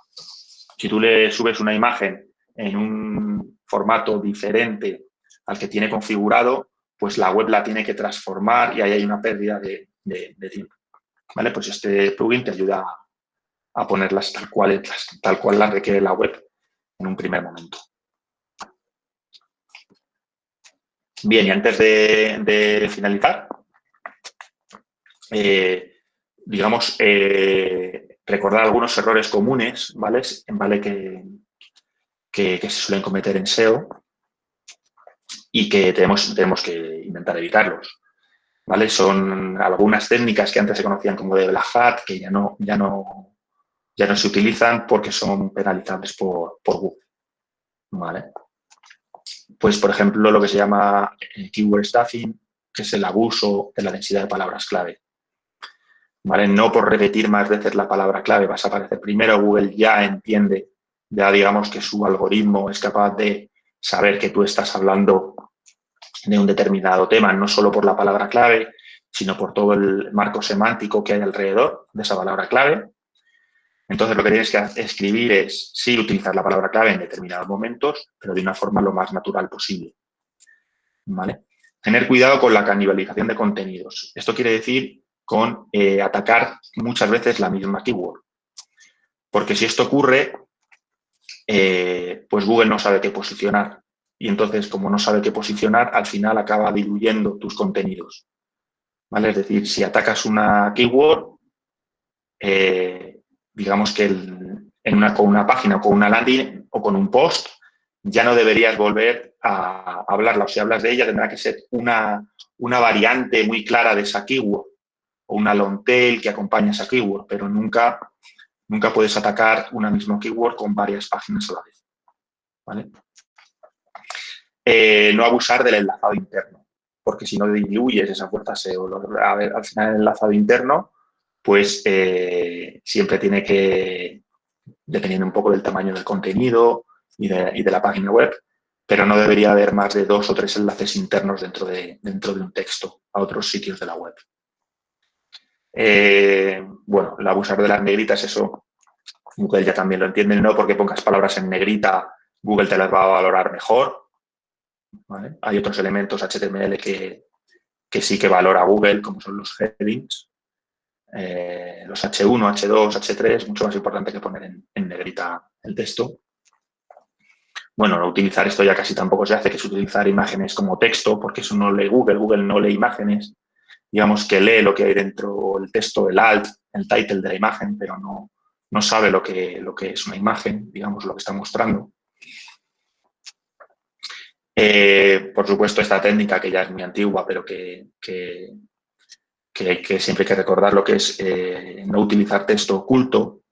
si tú le subes una imagen en un formato diferente al que tiene configurado, pues la web la tiene que transformar y ahí hay una pérdida de tiempo, ¿vale? Pues este plugin te ayuda a ponerlas tal cual las requiere la web en un primer momento. Bien, y antes de finalizar, digamos, recordar algunos errores comunes, ¿vale? Que se suelen cometer en SEO y que tenemos que intentar evitarlos, ¿vale? Son algunas técnicas que antes se conocían como de Black Hat, que ya no se utilizan porque son penalizables por Google, ¿vale? Pues, por ejemplo, lo que se llama keyword stuffing, que es el abuso de la densidad de palabras clave, ¿vale? No por repetir más veces la palabra clave vas a aparecer primero. Google ya entiende, ya digamos que su algoritmo es capaz de saber que tú estás hablando de un determinado tema, no solo por la palabra clave, sino por todo el marco semántico que hay alrededor de esa palabra clave. Entonces, lo que tienes que escribir es, sí, utilizar la palabra clave en determinados momentos, pero de una forma lo más natural posible, ¿vale? Tener cuidado con la canibalización de contenidos. Esto quiere decir con atacar muchas veces la misma keyword. Porque si esto ocurre, pues Google no sabe qué posicionar. Y entonces, como no sabe qué posicionar, al final acaba diluyendo tus contenidos, ¿vale? Es decir, si atacas una keyword, digamos que con una página o con una landing o con un post, ya no deberías volver a hablarla. O si hablas de ella, tendrá que ser una variante muy clara de esa keyword o una long tail que acompañe esa keyword, pero nunca puedes atacar una misma keyword con varias páginas a la vez, ¿vale? No abusar del enlazado interno, porque si no diluyes esa fuerza SEO. Al final el enlazado interno, pues siempre tiene que, dependiendo un poco del tamaño del contenido y de la página web, pero no debería haber más de 2 o 3 enlaces internos dentro de un texto a otros sitios de la web. Bueno, el abusar de las negritas, eso Google ya también lo entiende, no porque pongas palabras en negrita, Google te las va a valorar mejor, ¿vale? Hay otros elementos HTML que sí que valora Google, como son los headings, los H1, H2, H3, mucho más importante que poner en negrita el texto. Bueno, no utilizar esto ya casi tampoco se hace, que es utilizar imágenes como texto, porque eso no lee Google. Google no lee imágenes. Digamos que lee lo que hay dentro del texto, el alt, el title de la imagen, pero no sabe lo que es una imagen, digamos, lo que está mostrando. Por supuesto, esta técnica, que ya es muy antigua, pero que siempre hay que recordar lo que es no utilizar texto oculto,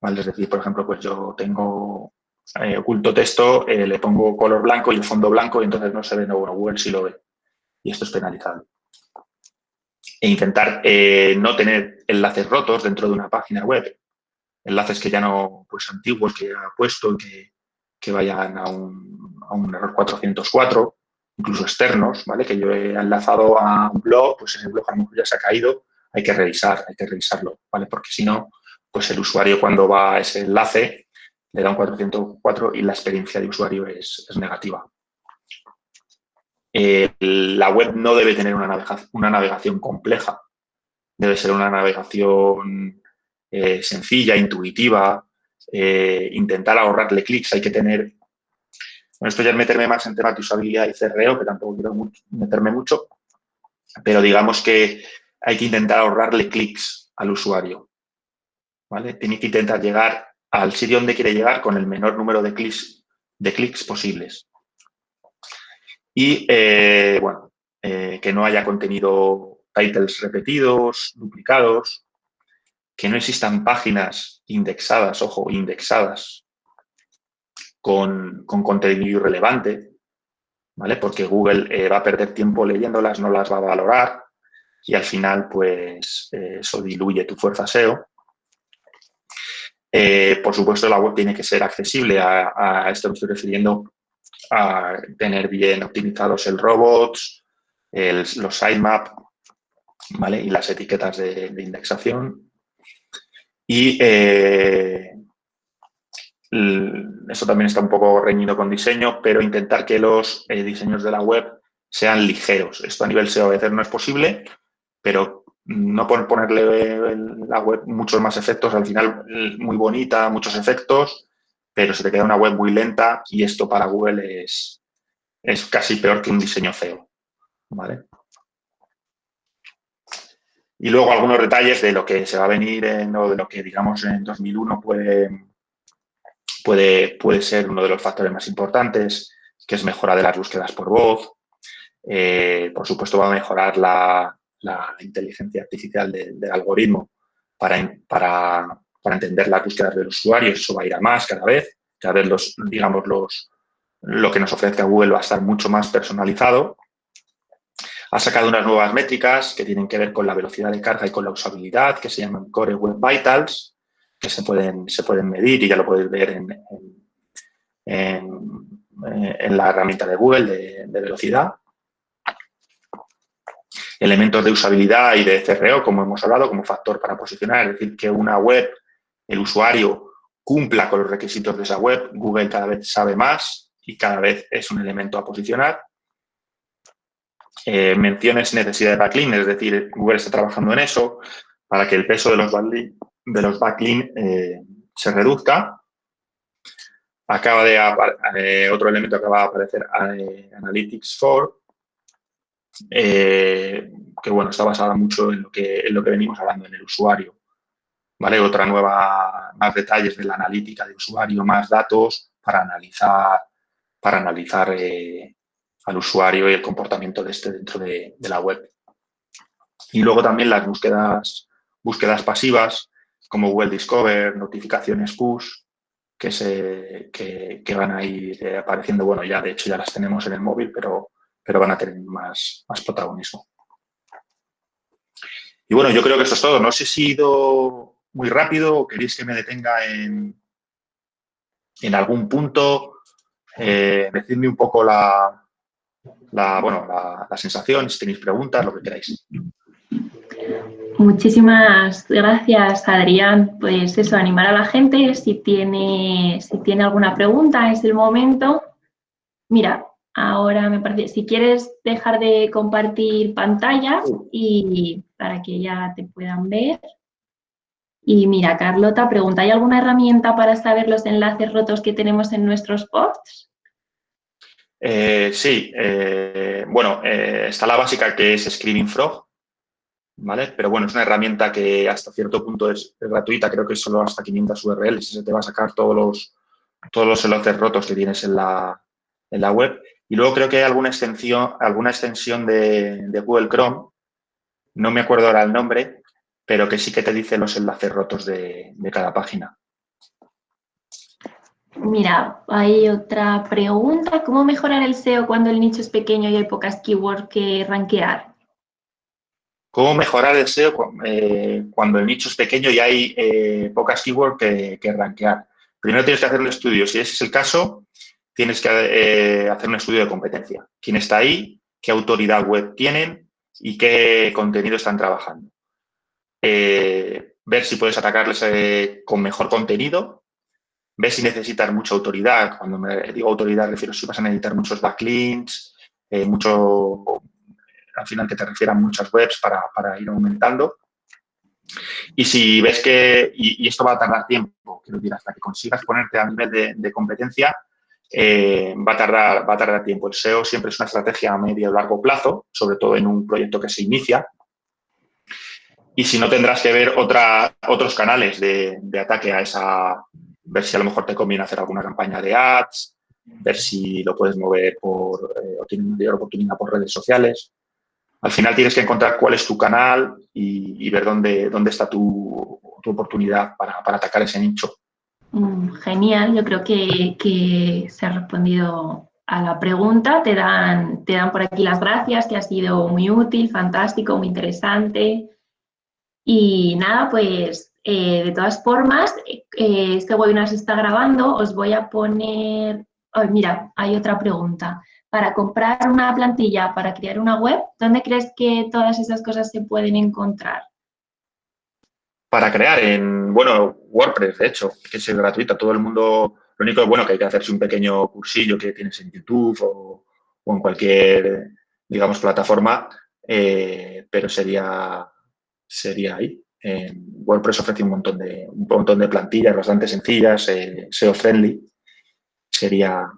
¿vale? Es decir, por ejemplo, pues yo tengo oculto texto, le pongo color blanco y el fondo blanco y entonces no se ve, no, bueno, Google sí lo ve. Y esto es penalizable. E intentar no tener enlaces rotos dentro de una página web, enlaces que ya no, pues antiguos, que ya ha puesto y que vayan a un error 404, incluso externos, ¿vale? Que yo he enlazado a un blog, pues ese blog a lo mejor ya se ha caído, hay que revisarlo, ¿vale? Porque si no, pues el usuario cuando va a ese enlace le da un 404 y la experiencia de usuario es negativa. La web no debe tener una navegación compleja, debe ser una navegación sencilla, intuitiva, intentar ahorrarle clics. Hay que tener, bueno, esto ya es meterme más en temas de usabilidad y CRO, que tampoco quiero meterme mucho, pero digamos que hay que intentar ahorrarle clics al usuario, ¿vale? Tiene que intentar llegar al sitio donde quiere llegar con el menor número de clics posibles. Y, bueno, que no haya contenido, titles repetidos, duplicados, que no existan páginas indexadas, ojo, indexadas, con contenido irrelevante, ¿vale? Porque Google va a perder tiempo leyéndolas, no las va a valorar y al final, pues, eso diluye tu fuerza SEO. Por supuesto, la web tiene que ser accesible. A esto me estoy refiriendo a tener bien optimizados el robots, los sitemap, ¿vale? Y las etiquetas de indexación. Y eso también está un poco reñido con diseño, pero intentar que los diseños de la web sean ligeros. Esto a nivel SEO a veces no es posible, pero no por ponerle en la web muchos más efectos, al final muy bonita, muchos efectos, pero se te queda una web muy lenta y esto para Google es casi peor que un diseño feo, ¿vale? Y luego algunos detalles de lo que se va a venir o de lo que, digamos, en 2001 puede ser uno de los factores más importantes, que es mejora de las búsquedas por voz. Por supuesto, va a mejorar la inteligencia artificial del algoritmo para entender las búsquedas de los usuarios. Eso va a ir a más cada vez. Cada vez lo que nos ofrezca Google va a estar mucho más personalizado. Ha sacado unas nuevas métricas que tienen que ver con la velocidad de carga y con la usabilidad, que se llaman Core Web Vitals, que se pueden medir y ya lo podéis ver en la herramienta de Google de velocidad. Elementos de usabilidad y de CRO, como hemos hablado, como factor para posicionar, es decir, que una web, el usuario cumpla con los requisitos de esa web. Google cada vez sabe más y cada vez es un elemento a posicionar. Menciones necesidad de backlink, es decir, Google está trabajando en eso para que el peso de los backlink se reduzca. Otro elemento acaba de aparecer, Analytics 4, que bueno, está basada mucho en lo que venimos hablando, en el usuario. ¿Vale? Más detalles de la analítica de usuario, más datos para analizar al usuario y el comportamiento de este dentro de la web. Y luego también las búsquedas pasivas, como Google Discover, notificaciones push, que van a ir apareciendo. Bueno, ya de hecho ya las tenemos en el móvil, pero van a tener más protagonismo. Y bueno, yo creo que eso es todo. No sé si he ido muy rápido o queréis que me detenga en algún punto. Decidme un poco la sensación, si tenéis preguntas, lo que queráis. Muchísimas gracias, Adrián. Pues eso, animar a la gente, si tiene alguna pregunta, es el momento. Mira, ahora me parece, si quieres dejar de compartir pantalla y para que ya te puedan ver. Y mira, Carlota pregunta, ¿hay alguna herramienta para saber los enlaces rotos que tenemos en nuestros posts? Sí, está la básica, que es Screaming Frog, ¿vale? Pero bueno, es una herramienta que hasta cierto punto es gratuita, creo que es solo hasta 500 URLs y se te va a sacar todos los enlaces rotos que tienes en la web. Y luego creo que hay alguna extensión de Google Chrome, no me acuerdo ahora el nombre, pero que sí que te dice los enlaces rotos de cada página. Mira, hay otra pregunta. ¿Cómo mejorar el SEO cuando el nicho es pequeño y hay pocas keywords que rankear? ¿Cómo mejorar el SEO cuando el nicho es pequeño y hay pocas keywords que rankear? Primero tienes que hacer un estudio. Si ese es el caso, tienes que hacer un estudio de competencia. ¿Quién está ahí? ¿Qué autoridad web tienen? ¿Y qué contenido están trabajando? Ver si puedes atacarles con mejor contenido. Ver si necesitas mucha autoridad. Cuando me digo autoridad, refiero si vas a necesitar muchos backlinks, al final que te refieran muchas webs para ir aumentando. Y si ves y esto va a tardar tiempo, quiero decir, hasta que consigas ponerte a nivel de competencia, va a tardar tiempo. El SEO siempre es una estrategia a medio o largo plazo, sobre todo en un proyecto que se inicia. Y si no, tendrás que ver otros canales de ataque a esa, ver si a lo mejor te conviene hacer alguna campaña de ads, ver si lo puedes mover o tienes mayor oportunidad por redes sociales. Al final tienes que encontrar cuál es tu canal y ver dónde está tu oportunidad para atacar ese nicho. Genial, yo creo que se ha respondido a la pregunta. Te dan por aquí las gracias, que ha sido muy útil, fantástico, muy interesante. Y nada, pues De todas formas, este webinar se está grabando, os voy a poner... Oh, mira, hay otra pregunta. Para comprar una plantilla, para crear una web, ¿dónde crees que todas esas cosas se pueden encontrar? Para crear en, bueno, WordPress, de hecho, que es gratuita. Todo el mundo, lo único bueno que hay que hacerse un pequeño cursillo que tienes en YouTube o en cualquier, digamos, plataforma, pero sería ahí. WordPress ofrece un montón de plantillas bastante sencillas, SEO friendly, sería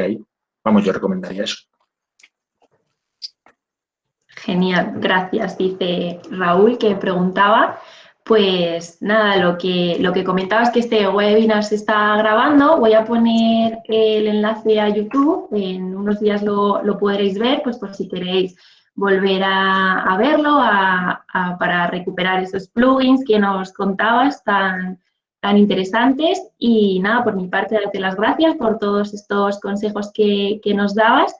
ahí. Vamos, yo recomendaría eso. Genial, gracias, dice Raúl, que preguntaba. Pues nada, lo que comentaba es que este webinar se está grabando. Voy a poner el enlace a YouTube. En unos días lo podréis ver, pues por si queréis volver a verlo, para recuperar esos plugins que nos contabas tan interesantes. Y nada, por mi parte, darte las gracias por todos estos consejos que nos dabas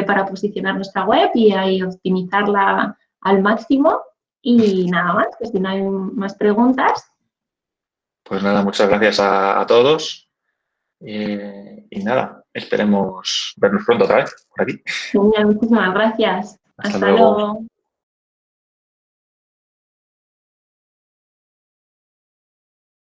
para posicionar nuestra web y optimizarla al máximo. Y nada más, que si no hay más preguntas. Pues nada, muchas gracias a todos y nada, esperemos vernos pronto otra vez por aquí. Genial, muchísimas gracias. Hasta Hasta luego. luego.